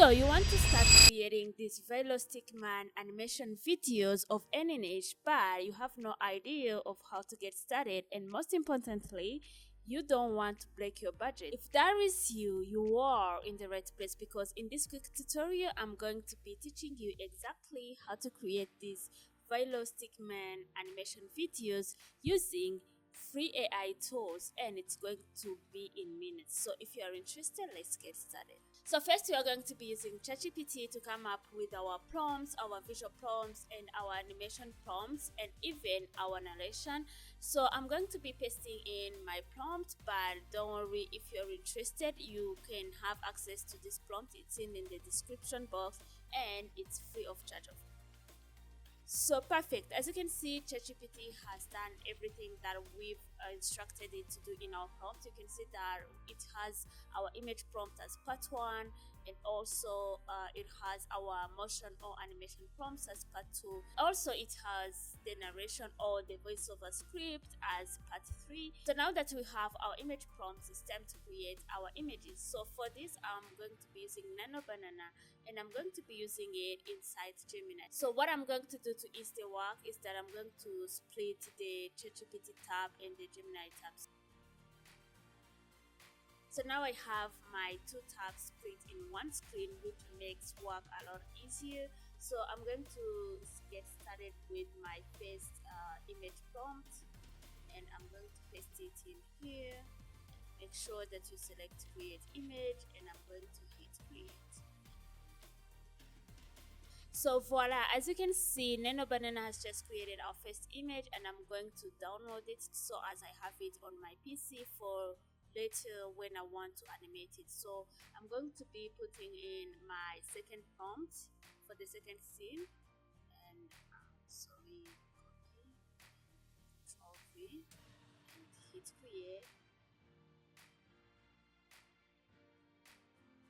So you want to start creating these VeloStickMan animation videos of any niche, but you have no idea of how to get started, and most importantly, you don't want to break your budget. If that is you, you are in the right place, because in this quick tutorial, I'm going to be teaching you exactly how to create these VeloStickMan animation videos using free AI tools, and it's going to be in minutes. So if you are interested, let's get started. So first we are going to be using ChatGPT to come up with our prompts, our visual prompts, and our animation prompts, and even our narration. So I'm going to be pasting in my prompt, but don't worry, if you're interested, you can have access to this prompt. It's in the description box, and it's free of charge. So perfect. As you can see, ChatGPT has done everything that we've instructed it to do in our prompt. You can see that it has our image prompt as part one, and also it has our motion or animation prompts as part two. Also, it has the narration or the voiceover script as part three. So now that we have our image prompts, it's time to create our images. So for this, I'm going to be using Nano Banana, and I'm going to be using it inside Gemini. So what I'm going to do to ease the work is that I'm going to split the ChatGPT tab and the Gemini tabs. So now I have my two tabs split in one screen, which makes work a lot easier. So I'm going to get started with my first image prompt, and I'm going to paste it in here. Make sure that you select create image, and I'm going to hit create. So voila, as you can see, Nano Banana has just created our first image, and I'm going to download it so as I have it on my PC for later when I want to animate it. So I'm going to be putting in my second prompt for the second scene, and sorry, copy, Control V, and hit create.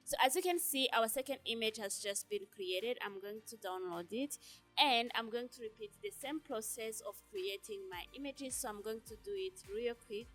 So as you can see, our second image has just been created. I'm going to download it, and I'm going to repeat the same process of creating my images. So I'm going to do it real quick.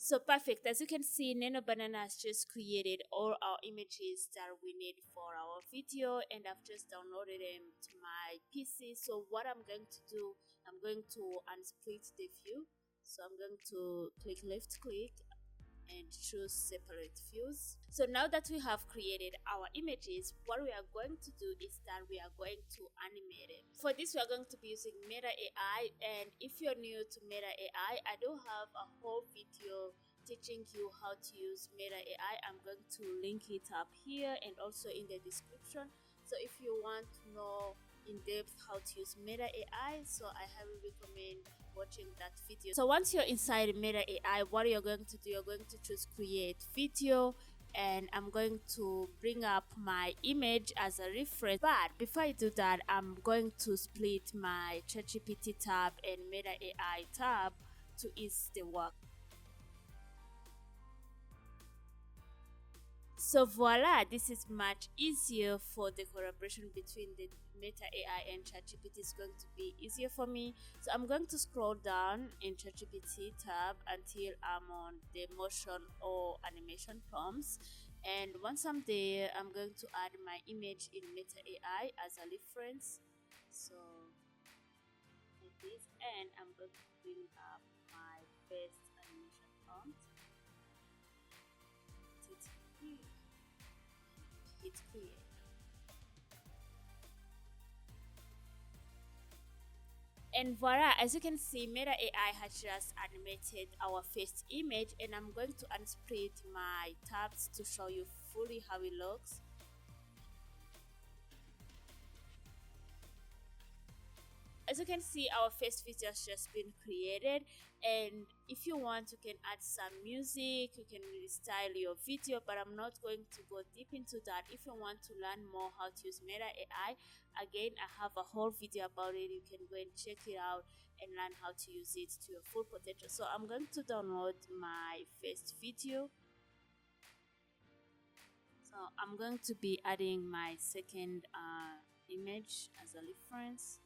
So perfect. As you can see, Nano Banana has just created all our images that we need for our video, and I've just downloaded them to my PC. So what I'm going to do, I'm going to unsplit the view. So I'm going to click left click and choose separate views. So now that we have created our images, what we are going to do is that we are going to animate it. For this, we are going to be using Meta AI, and if you're new to Meta AI, I do have a whole video teaching you how to use Meta AI. I'm going to link it up here and also in the description. So if you want to know in depth how to use Meta AI, so I highly recommend watching that video. So once you're inside Meta AI, what you're going to do, you're going to choose create video, and I'm going to bring up my image as a reference. But before I do that, I'm going to split my ChatGPT tab and Meta AI tab to ease the work. So voila, this is much easier for the collaboration between the Meta AI and ChatGPT. Is going to be easier for me. So I'm going to scroll down in ChatGPT tab until I'm on the motion or animation prompts. And once I'm there, I'm going to add my image in Meta AI as a reference. So like this, and I'm going to bring up my first animation prompt. Hit create. And voila, as you can see, Meta AI has just animated our first image, and I'm going to unsplit my tabs to show you fully how it looks. As you can see, our first video has just been created, and if you want, you can add some music, you can restyle your video, but I'm not going to go deep into that. If you want to learn more how to use Meta AI, again, I have a whole video about it. You can go and check it out and learn how to use it to your full potential. So I'm going to download my first video. So I'm going to be adding my second image as a reference.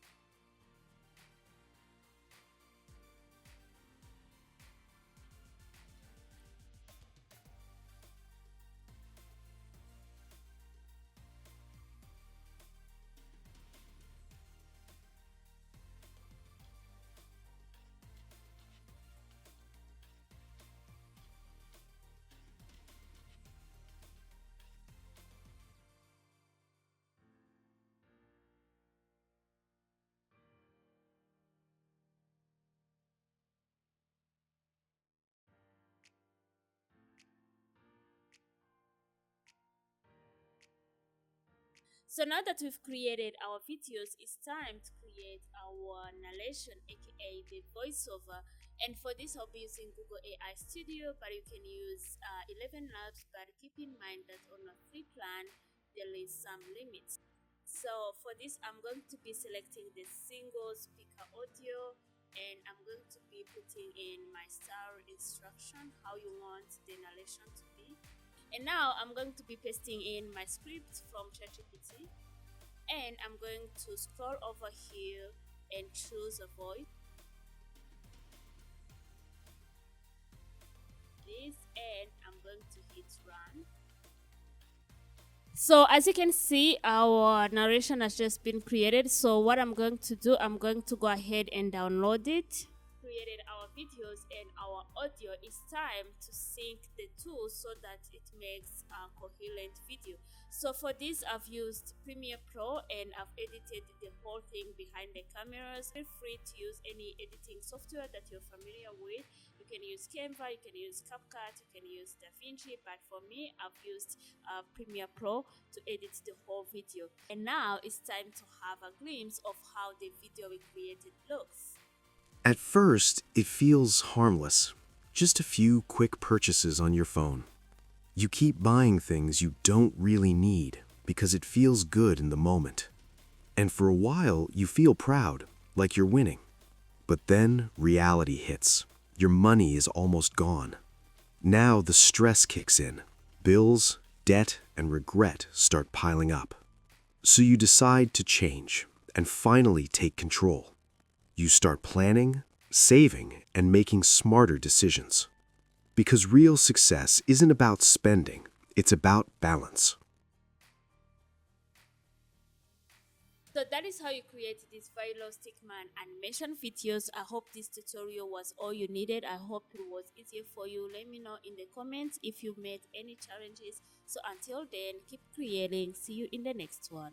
So now that we've created our videos, it's time to create our narration, aka the voiceover. And for this, I'll be using Google AI Studio, but you can use 11 Labs. But keep in mind that on a free plan, there is some limits. So for this, I'm going to be selecting the single speaker audio, and I'm going to be putting in my style instruction, how you want the narration to be. And now I'm going to be pasting in my script from ChatGPT, and I'm going to scroll over here and choose a voice. This, and I'm going to hit run. So as you can see, our narration has just been created. So what I'm going to do, I'm going to go ahead and download it. Created our videos and our audio. It's time to sync the two so that it makes a coherent video. So for this, I've used Premiere Pro and I've edited the whole thing behind the cameras. Feel free to use any editing software that you're familiar with. You can use Canva, you can use CapCut, you can use DaVinci, but for me, I've used Premiere Pro to edit the whole video. And now it's time to have a glimpse of how the video we created looks. At first, it feels harmless. Just a few quick purchases on your phone. You keep buying things you don't really need because it feels good in the moment. And for a while, you feel proud, like you're winning. But then reality hits. Your money is almost gone. Now the stress kicks in. Bills, debt, and regret start piling up. So you decide to change and finally take control. You start planning, saving, and making smarter decisions. Because real success isn't about spending, it's about balance. So that is how you create these VeloStickMan animation videos. I hope this tutorial was all you needed. I hope it was easier for you. Let me know in the comments if you made any challenges. So until then, keep creating. See you in the next one.